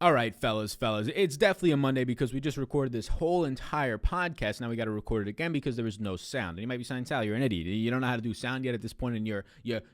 All right, fellas, it's definitely a Monday because we just recorded this whole entire podcast. Now we got to record it again because there was no sound. And you might be saying, Sal, you're an idiot. You don't know how to do sound yet at this point in your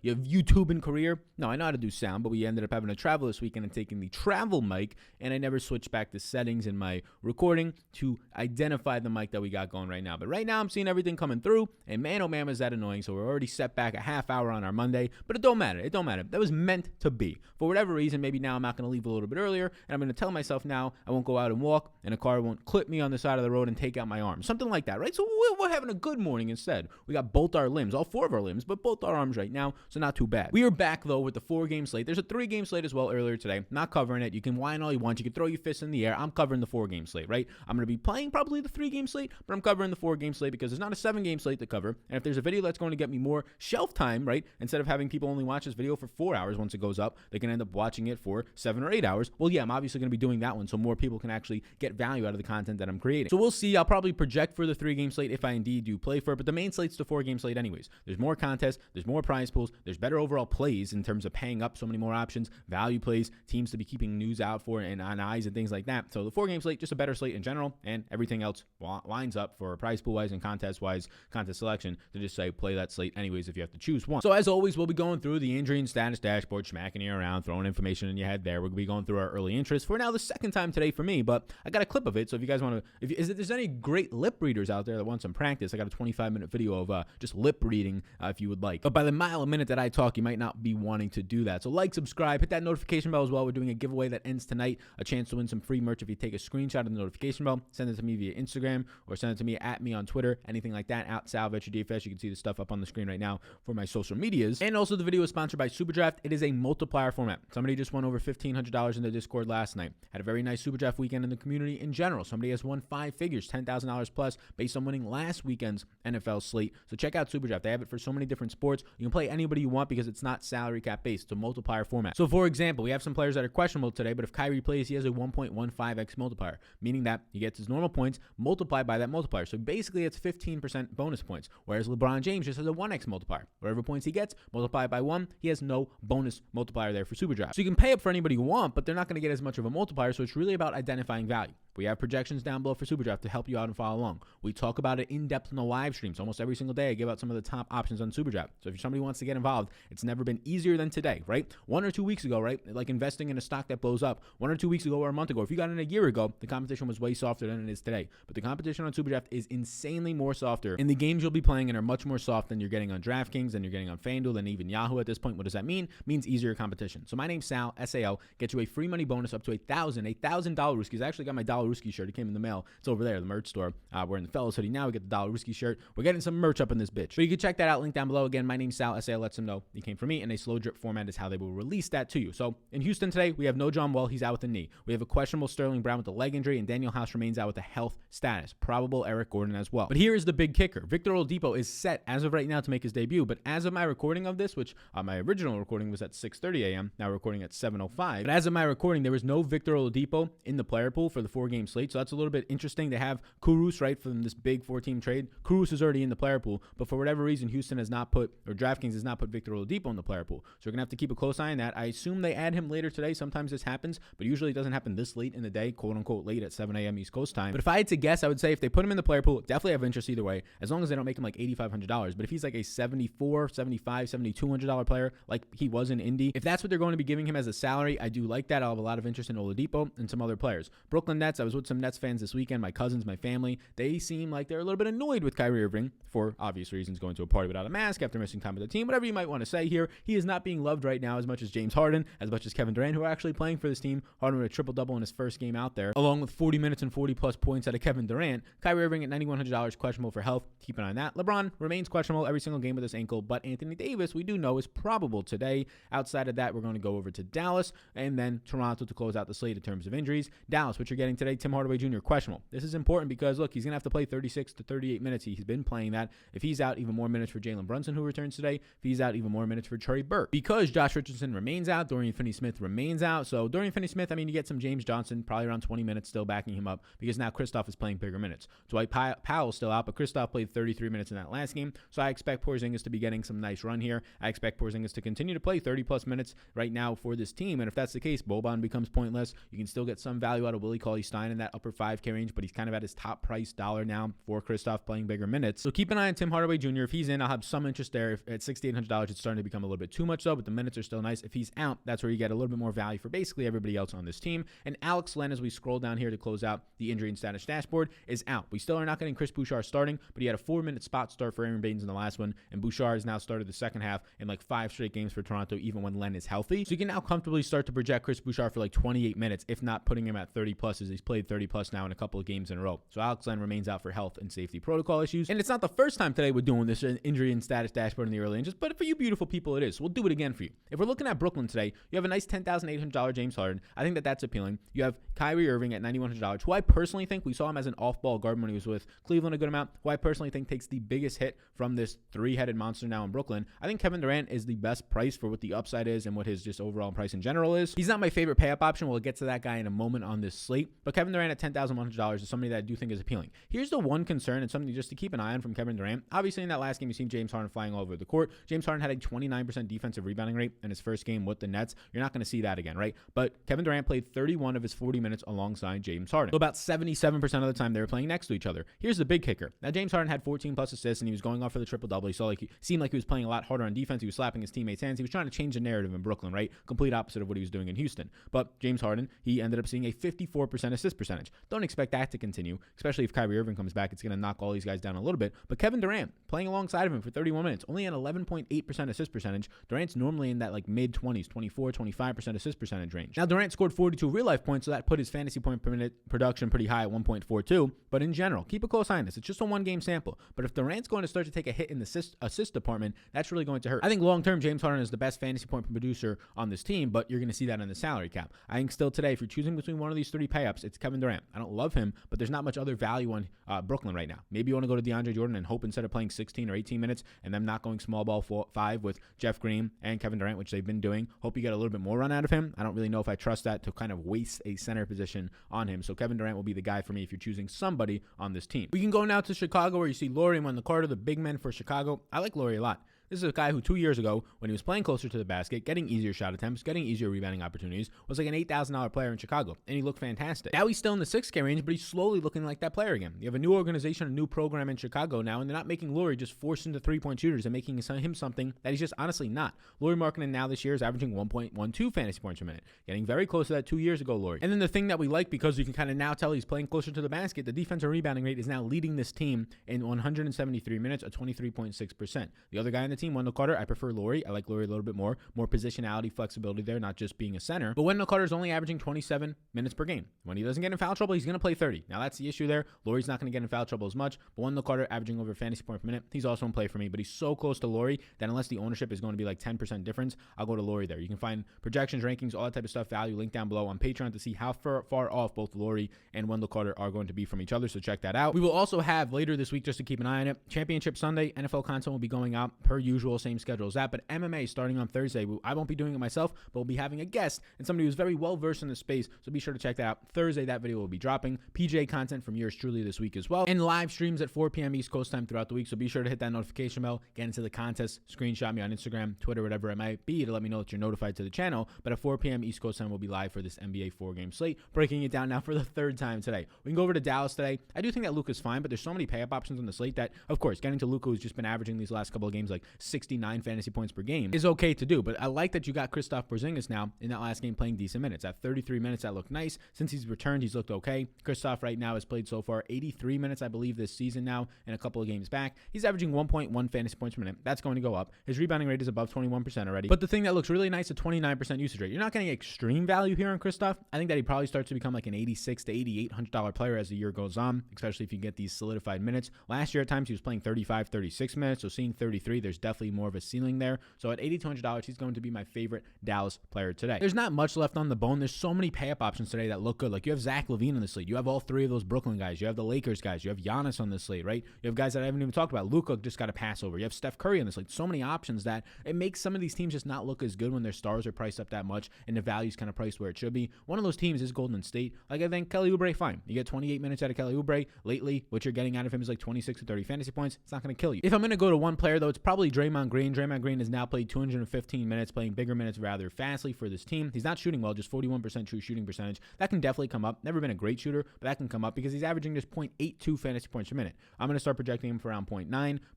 YouTubing career? No, I know how to do sound, but we ended up having to travel this weekend and taking the travel mic, and I never switched back the settings in my recording to identify the mic that we got going right now. But right now I'm seeing everything coming through, and man, oh man, was that annoying. So we're already set back a half hour on our Monday, but it don't matter. That was meant to be. For whatever reason, maybe now I'm not going to leave a little bit earlier, and I'm going to tell myself now I won't go out and walk, and a car won't clip me on the side of the road and take out my arm. Something like that, right? So we're having a good morning instead. We got both our limbs, all four of our limbs, but both our arms right now, so not too bad. We are back, though, with the 4-game slate. There's a 3-game slate as well earlier today. Not covering it. You can whine all you want. You can throw your fists in the air. I'm covering the 4-game slate, right? I'm going to be playing probably the 3-game slate, but I'm covering the 4-game slate because there's not a 7-game slate to cover. And if there's a video that's going to get me more shelf time, right, instead of having people only watch this video for 4 hours once it goes up, they can end up watching it for 7 or 8 hours. Well, yeah, I'm obviously going to be doing that one so more people can actually get value out of the content that I'm creating. So we'll see. I'll probably project for the 3-game slate if I indeed do play for it, but the main slate's the 4-game slate anyways. There's more contests, there's more prize pools, there's better overall plays in terms of paying up so many more options, value plays, teams to be keeping news out for and on eyes and things like that. So the 4-game slate, just a better slate in general, and everything else lines up for prize pool wise and contest wise, contest selection to just say play that slate anyways if you have to choose one. So as always, we'll be going through the injury and status dashboard, smacking you around, throwing information in your head there. We'll be going through our early interest for now the second time today for me, but I got a clip of it, so if you guys want to, if there's any great lip readers out there that want some practice, I got a 25-minute video of just lip reading if you would like. But by the mile a minute that I talk, you might not be wanting to do that. So like, subscribe, hit that notification bell as well. We're doing a giveaway that ends tonight, a chance to win some free merch if you take a screenshot of the notification bell, send it to me via Instagram, or send it to me at me on Twitter, anything like that, at Sal Vetri DFS. You can see the stuff up on the screen right now for my social medias. And also the video is sponsored by Superdraft. It is a multiplier format. Somebody just won over $1,500 in the Discord last night. Had a very nice Superdraft weekend in the community in general. Somebody has won 5 figures, $10,000 plus, based on winning last weekend's NFL slate. So check out Superdraft. They have it for so many different sports. You can play anybody you want because it's not salary cap based. It's a multiplier format. So for example, we have some players that are questionable today, but if Kyrie plays, he has a 1.15x multiplier, meaning that he gets his normal points multiplied by that multiplier. So basically it's 15% bonus points, whereas LeBron James just has a 1x multiplier. Whatever points he gets multiplied by 1, he has no bonus multiplier there for Superdraft. So you can pay up for anybody you want, but they're not going to get as much of a multiplier, so it's really about identifying value. We have projections down below for Superdraft to help you out and follow along. We talk about it in depth in the live streams. Almost every single day I give out some of the top options on Superdraft. So if somebody wants to get involved, it's never been easier than today, right? 1 or 2 weeks ago, right? Like investing in a stock that blows up. 1 or 2 weeks ago or a month ago, if you got in a year ago, the competition was way softer than it is today. But the competition on Superdraft is insanely more softer, and the games you'll be playing in are much more soft than you're getting on DraftKings, than you're getting on FanDuel, and even Yahoo at this point. What does that mean? It means easier competition. So my name's Sal, S-A-L, get you a free money bonus up to $1,000 Ruskies. I actually got my Dollar Ruski shirt. It came in the mail. It's over there, the merch store. We're in the fellas hoodie now. We get the Dollar Ruski shirt. We're getting some merch up in this bitch. But you can check that out. Link down below. Again, my name's Sal. S-A-L lets them know you came from me, and a slow drip format is how they will release that to you. So in Houston today, we have no John Wall. He's out with a knee. We have a questionable Sterling Brown with a leg injury, and Daniel House remains out with a health status. Probable Eric Gordon as well. But here is the big kicker. Victor Oladipo is set as of right now to make his debut, but as of my recording of this, which my original recording was at 6:30 a.m., now we're recording at 7:05. But as of my recording, there was no Victor Oladipo in the player pool for the 4-game slate, so that's a little bit interesting. They have Kyrus, right, from this big 4-team trade. Kyrus is already in the player pool, but for whatever reason, Houston has not put, or DraftKings has not put Victor Oladipo in the player pool. So we're going to have to keep a close eye on that. I assume they add him later today. Sometimes this happens, but usually it doesn't happen this late in the day, quote unquote late at 7 a.m. East Coast time. But if I had to guess, I would say if they put him in the player pool, definitely have interest either way, as long as they don't make him like $8,500. But if he's like a $74, $75, $7,200 player like he was in Indy, if that's what they're going to be giving him as a salary, I do like that. I'll have a lot of interest in Oladipo and some other players. Brooklyn Nets, I was with some Nets fans this weekend, my cousins, my family. They seem like they're a little bit annoyed with Kyrie Irving for obvious reasons, going to a party without a mask after missing time with the team, whatever you might want to say here. He is not being loved right now as much as James Harden, as much as Kevin Durant, who are actually playing for this team. Harden with a triple-double in his first game out there, along with 40 minutes and 40-plus points out of Kevin Durant. Kyrie Irving at $9,100, questionable for health. Keep an eye on that. LeBron remains questionable every single game with his ankle, but Anthony Davis, we do know, is probable today. Outside of that, we're going to go over to Dallas and then Toronto to close out the slate in terms of injuries. Dallas, what you're getting today today, Tim Hardaway Jr. questionable. This is important because, look, he's going to have to play 36 to 38 minutes. He's been playing that. If he's out, even more minutes for Jalen Brunson, who returns today. If he's out, even more minutes for Trey Burke. Because Josh Richardson remains out, Dorian Finney-Smith remains out. So Dorian Finney-Smith, you get some James Johnson, probably around 20 minutes still backing him up because now Kristaps is playing bigger minutes. Dwight Powell's still out, but Kristaps played 33 minutes in that last game. So I expect Porzingis to be getting some nice run here. I expect Porzingis to continue to play 30-plus minutes right now for this team. And if that's the case, Boban becomes pointless. You can still get some value out of Willie Cauley-Stein in that upper 5K range, but he's kind of at his top price dollar now for Kristaps playing bigger minutes. So keep an eye on Tim Hardaway Jr. If he's in, I'll have some interest there. If at $6,800, it's starting to become a little bit too much though, but the minutes are still nice. If he's out, that's where you get a little bit more value for basically everybody else on this team. And Alex Len, as we scroll down here to close out the injury and status dashboard, is out. We still are not getting Chris Bouchard starting, but he had a 4-minute spot start for Aaron Baines in the last one, and Bouchard has now started the second half in like 5 straight games for Toronto, even when Len is healthy. So you can now comfortably start to project Chris Bouchard for like 28 minutes, if not putting him at 30-plus, as he's played 30-plus now in a couple of games in a row. So Alex Len remains out for health and safety protocol issues. And it's not the first time today we're doing this injury and status dashboard in the early inches, but for you beautiful people, it is. So we'll do it again for you. If we're looking at Brooklyn today, you have a nice $10,800 James Harden. I think that's appealing. You have Kyrie Irving at $9,100, who I personally think, we saw him as an off-ball guard when he was with Cleveland a good amount, who I personally think takes the biggest hit from this three-headed monster now in Brooklyn. I think Kevin Durant is the best price for what the upside is and what his just overall price in general is. He's not my favorite pay-up option. We'll get to that guy in a moment on this slate, but Kevin Durant at $10,100 is somebody that I do think is appealing. Here's the one concern and something just to keep an eye on from Kevin Durant. Obviously, in that last game, you seen James Harden flying all over the court. James Harden had a 29% defensive rebounding rate in his first game with the Nets. You're not going to see that again, right? But Kevin Durant played 31 of his 40 minutes alongside James Harden. So about 77% of the time they were playing next to each other. Here's the big kicker. Now, James Harden had 14-plus assists, and he was going off for the triple-double. He seemed like he was playing a lot harder on defense. He was slapping his teammates' hands. He was trying to change the narrative in Brooklyn, right? Complete opposite of what he was doing in Houston. But James Harden, he ended up seeing a 54% assist percentage. Don't expect that to continue, especially if Kyrie Irving comes back. It's going to knock all these guys down a little bit. But Kevin Durant, playing alongside of him for 31 minutes, only an 11.8% assist percentage. Durant's normally in that like mid-20s, 24, 25% assist percentage range. Now, Durant scored 42 real-life points, so that put his fantasy point per minute production pretty high at 1.42. But in general, keep a close eye on this. It's just a one-game sample. But if Durant's going to start to take a hit in the assist department, that's really going to hurt. I think long-term, James Harden is the best fantasy point producer on this team, but you're going to see that in the salary cap. I think still today, if you're choosing between one of these 3 pay-ups, it's Kevin Durant. I don't love him, but there's not much other value on Brooklyn right now. Maybe you want to go to DeAndre Jordan and hope instead of playing 16 or 18 minutes and them not going small ball 5 with Jeff Green and Kevin Durant, which they've been doing, hope you get a little bit more run out of him. I don't really know if I trust that to kind of waste a center position on him. So Kevin Durant will be the guy for me if you're choosing somebody on this team. We can go now to Chicago, where you see Lauri and Wendell Carter, the big men for Chicago. I like Lauri a lot. This is a guy who 2 years ago, when he was playing closer to the basket, getting easier shot attempts, getting easier rebounding opportunities, was like an $8,000 player in Chicago, and he looked fantastic. Now he's still in the 6K range, but he's slowly looking like that player again. You have a new organization, a new program in Chicago now, and they're not making Lauri just forced into three-point shooters and making him something that he's just honestly not. Lauri Markkanen now this year is averaging 1.12 fantasy points per minute, getting very close to that 2 years ago Lauri. And then the thing that we like, because you can kind of now tell he's playing closer to the basket, the defensive rebounding rate is now leading this team in 173 minutes, a 23.6%. The other guy on the team, Wendell Carter, I prefer Lauri. I like Lauri a little bit more positionality, flexibility there, not just being a center. But Wendell Carter is only averaging 27 minutes per game. When he doesn't get in foul trouble, he's going to play 30. Now that's the issue there. Lauri's not going to get in foul trouble as much, but Wendell Carter averaging over fantasy point per minute, he's also in play for me, but he's so close to Lauri that unless the ownership is going to be like 10% difference, I'll go to Lauri there. You can find projections, rankings, all that type of stuff, value, link down below on Patreon to see how far off both Lauri and Wendell Carter are going to be from each other, so check that out. We will also have later this week, just to keep an eye on it, Championship Sunday, NFL content will be going out per usual, same schedule as that, but MMA starting on Thursday. I won't be doing it myself, but we'll be having a guest and somebody who's very well versed in the space, so be sure to check that out. Thursday, that video will be dropping. PJ content from yours truly this week as well, and live streams at 4 p.m. East Coast time throughout the week, so be sure to hit that notification bell, get into the contest, screenshot me on Instagram, Twitter, whatever it might be, to let me know that you're notified to the channel. But at 4 p.m. East Coast time, we'll be live for this NBA 4-game slate, breaking it down now for the 3rd time today. We can go over to Dallas today. I do think that Luka's fine, but there's so many pay-up options on the slate that, of course, getting to Luka, who's just been averaging these last couple of games like 69 fantasy points per game, is okay to do. But I like that you got Kristaps Porzingis now in that last game playing decent minutes. At 33 minutes, that looked nice. Since he's returned, he's looked okay. Kristaps right now has played so far 83 minutes, I believe, this season now, and a couple of games back. He's averaging 1.1 fantasy points per minute. That's going to go up. His rebounding rate is above 21% already. But the thing that looks really nice, a 29% usage rate. You're not getting extreme value here on Kristaps. I think that he probably starts to become like an $86 to $8,800 player as the year goes on, especially if you get these solidified minutes. Last year at times he was playing 35, 36 minutes, so seeing 33, there's definitely more of a ceiling there. So at $8,200, he's going to be my favorite Dallas player today. There's not much left on the bone. There's so many pay-up options today that look good. Like you have Zach LaVine on the slate. You have all three of those Brooklyn guys. You have the Lakers guys. You have Giannis on the slate, right? You have guys that I haven't even talked about. Luka just got a pass over. You have Steph Curry on the slate. So many options that it makes some of these teams just not look as good when their stars are priced up that much and the value's kind of priced where it should be. One of those teams is Golden State. Like I think Kelly Oubre, fine. You get 28 minutes out of Kelly Oubre. Lately, what you're getting out of him is like 26 to 30 fantasy points. It's not going to kill you. If I'm going to go to one player, though, it's probably Draymond Green. Draymond Green has now played 215 minutes, playing bigger minutes rather fastly for this team. He's not shooting well, just 41% true shooting percentage. That can definitely come up. Never been a great shooter, but that can come up because he's averaging just 0.82 fantasy points per minute. I'm going to start projecting him for around 0.9,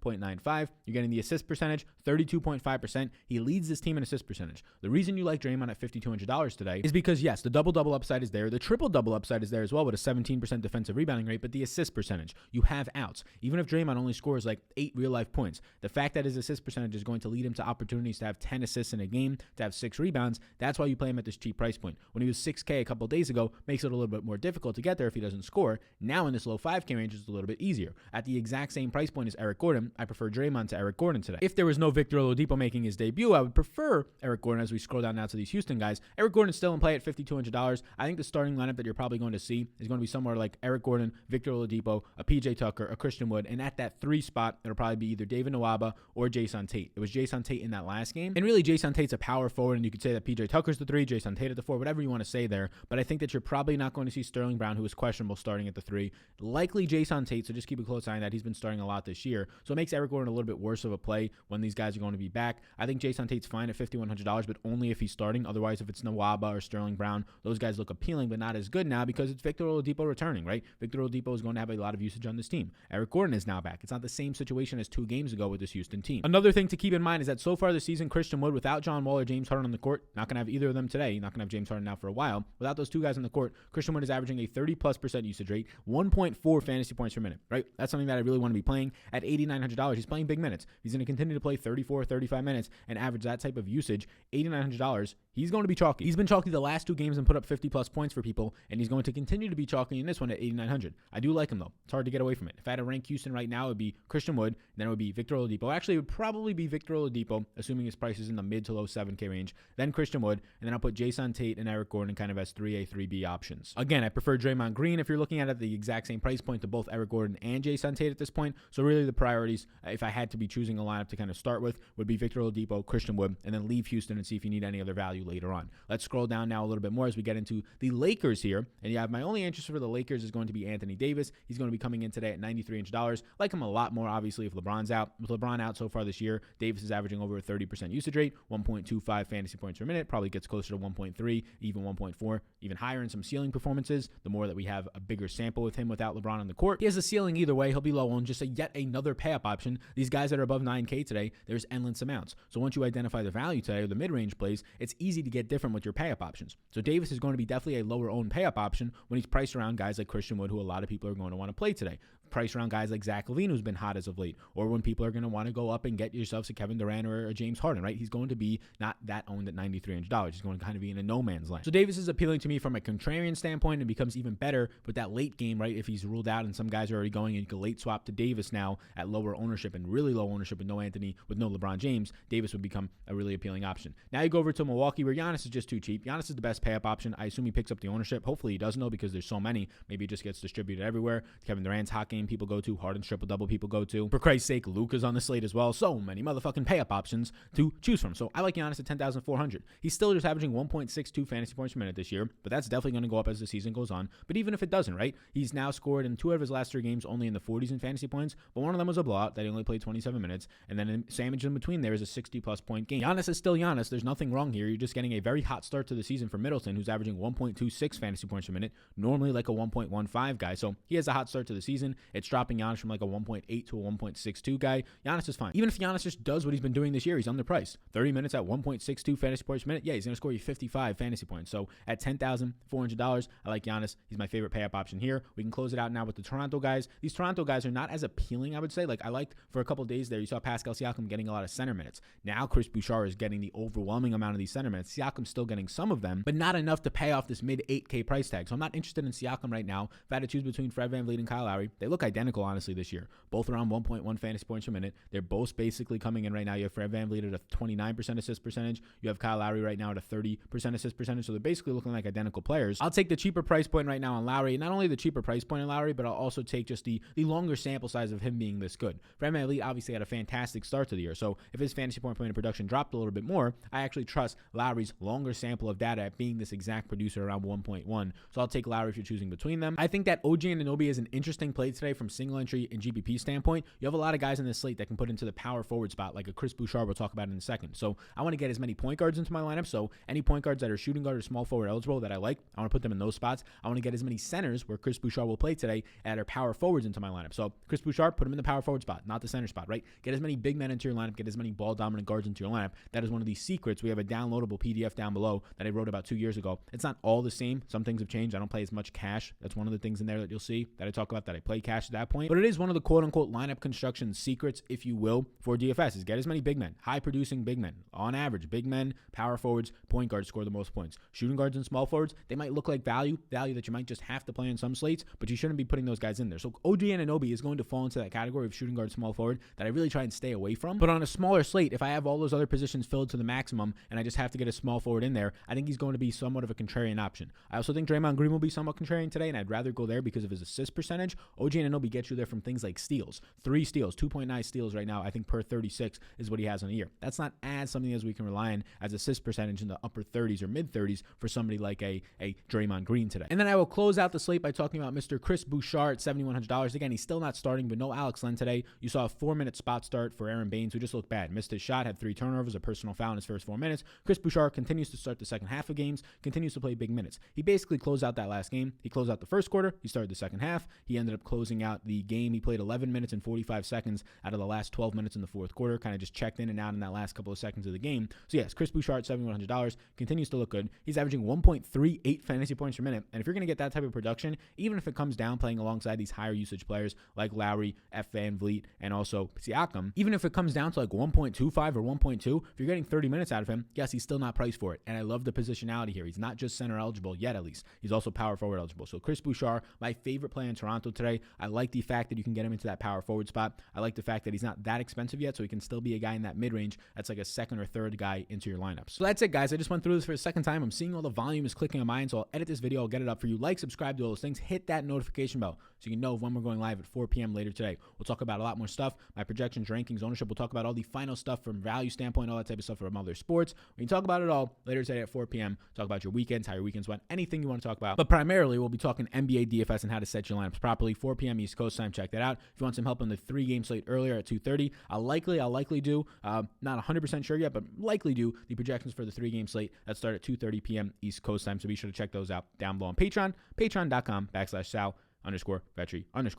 0.95. You're getting the assist percentage, 32.5%. He leads this team in assist percentage. The reason you like Draymond at $5,200 today is because, yes, the double-double upside is there. The triple-double upside is there as well with a 17% defensive rebounding rate, but the assist percentage, you have outs. Even if Draymond only scores like 8 real-life points, the fact that his assist percentage is going to lead him to opportunities to have 10 assists in a game, to have 6 rebounds, that's why you play him at this cheap price point. When he was $6K a couple days ago, makes it a little bit more difficult to get there if he doesn't score. Now in this low $5K range, it's a little bit easier. At the exact same price point as Eric Gordon, I prefer Draymond to Eric Gordon today. If there was no Victor Oladipo making his debut, I would prefer Eric Gordon as we scroll down now to these Houston guys. Eric Gordon's still in play at $5,200. I think the starting lineup that you're probably going to see is going to be somewhere like Eric Gordon, Victor Oladipo, a PJ Tucker, a Christian Wood, and at that 3 spot, it'll probably be either David Nwaba or Jason Tate. It was Jason Tate in that last game, and really Jason Tate's a power forward, and you could say that PJ Tucker's the 3, Jason Tate at the 4, whatever you want to say there, but I think that you're probably not going to see Sterling Brown, who is questionable, starting at the 3. Likely Jason Tate, so just keep a close eye on that. He's been starting a lot this year, so it makes Eric Gordon a little bit worse of a play when these guys are going to be back. I think Jason Tate's fine at $5,100, but only if he's starting. Otherwise, if it's Nwaba or Sterling Brown, those guys look appealing, but not as good now because it's Victor Oladipo returning, right? Victor Oladipo is going to have a lot of usage on this team. Eric Gordon is now back. It's not the same situation as 2 games ago with this Houston team. Another thing to keep in mind is that so far this season, Christian Wood, without John Wall or James Harden on the court, not going to have either of them today. Not going to have James Harden now for a while. Without those 2 guys on the court, Christian Wood is averaging a 30+% usage rate, 1.4 fantasy points per minute, right? That's something that I really want to be playing at $8,900. He's playing big minutes. He's going to continue to play 34, 35 minutes and average that type of usage. $8,900. He's going to be chalky. He's been chalky the last 2 games and put up 50+ points for people, and he's going to continue to be chalky in this one at $8,900. I do like him, though. It's hard to get away from it. If I had to rank Houston right now, it would be Christian Wood, then it would be Victor Oladipo. Actually, it would probably be Victor Oladipo, assuming his price is in the mid to low 7K range, then Christian Wood, and then I'll put Jason Tate and Eric Gordon kind of as 3A, 3B options. Again, I prefer Draymond Green if you're looking at the exact same price point to both Eric Gordon and Jason Tate at this point. So really the priorities, if I had to be choosing a lineup to kind of start with, would be Victor Oladipo, Christian Wood, and then leave Houston and see if you need any other value later on. Let's scroll down now a little bit more as we get into the Lakers here. And yeah, my only interest for the Lakers is going to be Anthony Davis. He's going to be coming in today at $9,300. Like him a lot more, obviously, if LeBron's out. With LeBron out so far this year, Davis is averaging over a 30% usage rate, 1.25 fantasy points per minute, probably gets closer to 1.3, even 1.4, even higher in some ceiling performances. The more that we have a bigger sample with him without LeBron on the court. He has a ceiling either way. He'll be low on just yet another pay-up option. These guys that are above 9K today, there's endless amounts. So once you identify the value today or the mid-range plays, it's easy to get different with your pay-up options. So Davis is going to be definitely a lower owned pay-up option when he's priced around guys like Christian Wood, who a lot of people are going to want to play today. Price around guys like Zach LaVine, who's been hot as of late, or when people are going to want to go up and get yourselves a Kevin Durant or a James Harden, right? He's going to be not that owned at $9,300. He's going to kind of be in a no man's land. So Davis is appealing to me from a contrarian standpoint and becomes even better with that late game, right? If he's ruled out and some guys are already going and you can late swap to Davis now at lower ownership and really low ownership with no Anthony, with no LeBron James, Davis would become a really appealing option. Now you go over to Milwaukee where Giannis is just too cheap. Giannis is the best pay-up option. I assume he picks up the ownership. Hopefully he doesn't know because there's so many. Maybe it just gets distributed everywhere. Kevin Durant's hot game people go to. Harden triple-double people go to. For Christ's sake, Luka's on the slate as well. So many motherfucking pay-up options to choose from. So I like Giannis at $10,400. He's still just averaging 1.62 fantasy points per minute this year, but that's definitely going to go up as the season goes on. But even if it doesn't, right? He's now scored in 2 out of his last 3 games only in the 40s in fantasy points, but one of them was a blowout that he only played 27 minutes, and then sandwiched in between there is a 60-plus point game. Giannis is still Giannis. There's nothing wrong here. You're just getting a very hot start to the season for Middleton, who's averaging 1.26 fantasy points per minute, normally like a 1.15 guy. So he has a hot start to the season. It's dropping Giannis from like a 1.8 to a 1.62 guy. Giannis is fine. Even if Giannis just does what he's been doing this year, he's underpriced. 30 minutes at 1.62 fantasy points per minute. Yeah, he's going to score you 55 fantasy points. So at $10,400, I like Giannis. He's my favorite pay-up option here. We can close it out now with the Toronto guys. These Toronto guys are not as appealing, I would say. Like I liked for a couple days there, you saw Pascal Siakam getting a lot of center minutes. Now Chris Boucher is getting the overwhelming amount of these center minutes. Siakam's still getting some of them, but not enough to pay off this mid 8K price tag. So I'm not interested in Siakam right now. If I had to choose between Fred VanVleet and Kyle Lowry, they look look identical, honestly, this year. Both around 1.1 fantasy points per minute. They're both basically coming in right now. You have Fred VanVleet at a 29% assist percentage. You have Kyle Lowry right now at a 30% assist percentage. So they're basically looking like identical players. I'll take the cheaper price point right now on Lowry. Not only the cheaper price point on Lowry, but I'll also take just the longer sample size of him being this good. Fred VanVleet obviously had a fantastic start to the year. So if his fantasy point per minute production dropped a little bit more, I actually trust Lowry's longer sample of data at being this exact producer around 1.1. So I'll take Lowry if you're choosing between them. I think that OG Anunoby is an interesting play today from single entry and GPP standpoint. You have a lot of guys in this slate that can put into the power forward spot, like a Chris Bouchard we'll talk about in a second. So I want to get as many point guards into my lineup. So any point guards that are shooting guard or small forward eligible that I like, I want to put them in those spots. I want to get as many centers where Chris Bouchard will play today that are power forwards into my lineup. So Chris Bouchard, put him in the power forward spot, not the center spot, right? Get as many big men into your lineup, get as many ball dominant guards into your lineup. That is one of these secrets. We have a downloadable PDF down below that I wrote about 2 years ago. It's not all the same. Some things have changed. I don't play as much cash. That's one of the things in there that you'll see that I talk about that I play cash at that point. But it is one of the quote unquote lineup construction secrets, if you will, for DFS is get as many big men, high producing big men. On average, big men, power forwards, point guards score the most points. Shooting guards and small forwards, they might look like value that you might just have to play in some slates, but you shouldn't be putting those guys in there. So OG Anunoby is going to fall into that category of shooting guard, small forward that I really try and stay away from. But on a smaller slate, if I have all those other positions filled to the maximum and I just have to get a small forward in there, I think he's going to be somewhat of a contrarian option. I also think Draymond Green will be somewhat contrarian today, and I'd rather go there because of his assist percentage. OG Anunoby gets you there from things like steals. 3 steals, 2.9 steals right now, I think per 36 is what he has on a year. That's not as something as we can rely on as assist percentage in the upper 30s or mid 30s for somebody like a Draymond Green today. And then I will close out the slate by talking about Mr. Chris Bouchard at $7,100. Again, he's still not starting, but no Alex Len today. You saw a 4-minute spot start for Aaron Baines, who just looked bad. Missed his shot, had 3 turnovers, a personal foul in his first 4 minutes. Chris Bouchard continues to start the second half of games, continues to play big minutes. He basically closed out that last game. He closed out the first quarter. He started the second half. He ended up closing out the game. He played 11 minutes and 45 seconds out of the last 12 minutes in the fourth quarter, kind of just checked in and out in that last couple of seconds of the game. So yes, Chris Bouchard, $7,100, continues to look good. He's averaging 1.38 fantasy points per minute. And if you're going to get that type of production, even if it comes down playing alongside these higher usage players like Lowry, F. VanVleet, and also Siakam, even if it comes down to like 1.25 or 1.2, if you're getting 30 minutes out of him, yes, he's still not priced for it. And I love the positionality here. He's not just center eligible yet, at least. He's also power forward eligible. So Chris Bouchard, my favorite play in Toronto today. I like the fact that you can get him into that power forward spot. I like the fact that he's not that expensive yet, so he can still be a guy in that mid-range that's like a second or third guy into your lineups. So that's it, guys. I just went through this for a second time. I'm seeing all the volume is clicking on mine, so I'll edit this video. I'll get it up for you. Like, subscribe, do all those things. Hit that notification bell so you can know when we're going live at 4 p.m. later today. We'll talk about a lot more stuff. My projections, rankings, ownership. We'll talk about all the final stuff from value standpoint, all that type of stuff from other sports. We can talk about it all later today at 4 p.m. Talk about your weekends, how your weekends went, anything you want to talk about. But primarily, we'll be talking NBA DFS and how to set your lineups properly. 4 p.m. East Coast time. Check that out. If you want some help on the 3-game slate earlier at 2:30, I'll likely do, not 100% sure yet, but likely do the projections for the 3-game slate that start at 2:30 p.m. East Coast time. So be sure to check those out down below on Patreon, patreon.com/Sal_Vetri_.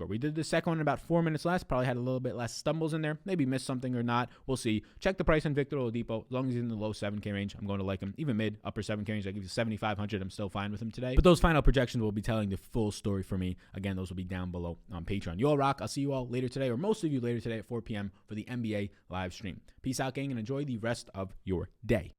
We did the second one in about 4 minutes less. Probably had a little bit less stumbles in there. Maybe missed something or not. We'll see. Check the price on Victor Oladipo. As long as he's in the low 7K range, I'm going to like him. Even mid, upper 7K range, I give you 7,500. I'm still fine with him today. But those final projections will be telling the full story for me. Again, those will be down below on Patreon. You all rock. I'll see you all later today, or most of you later today at 4 p.m. for the NBA live stream. Peace out, gang, and enjoy the rest of your day.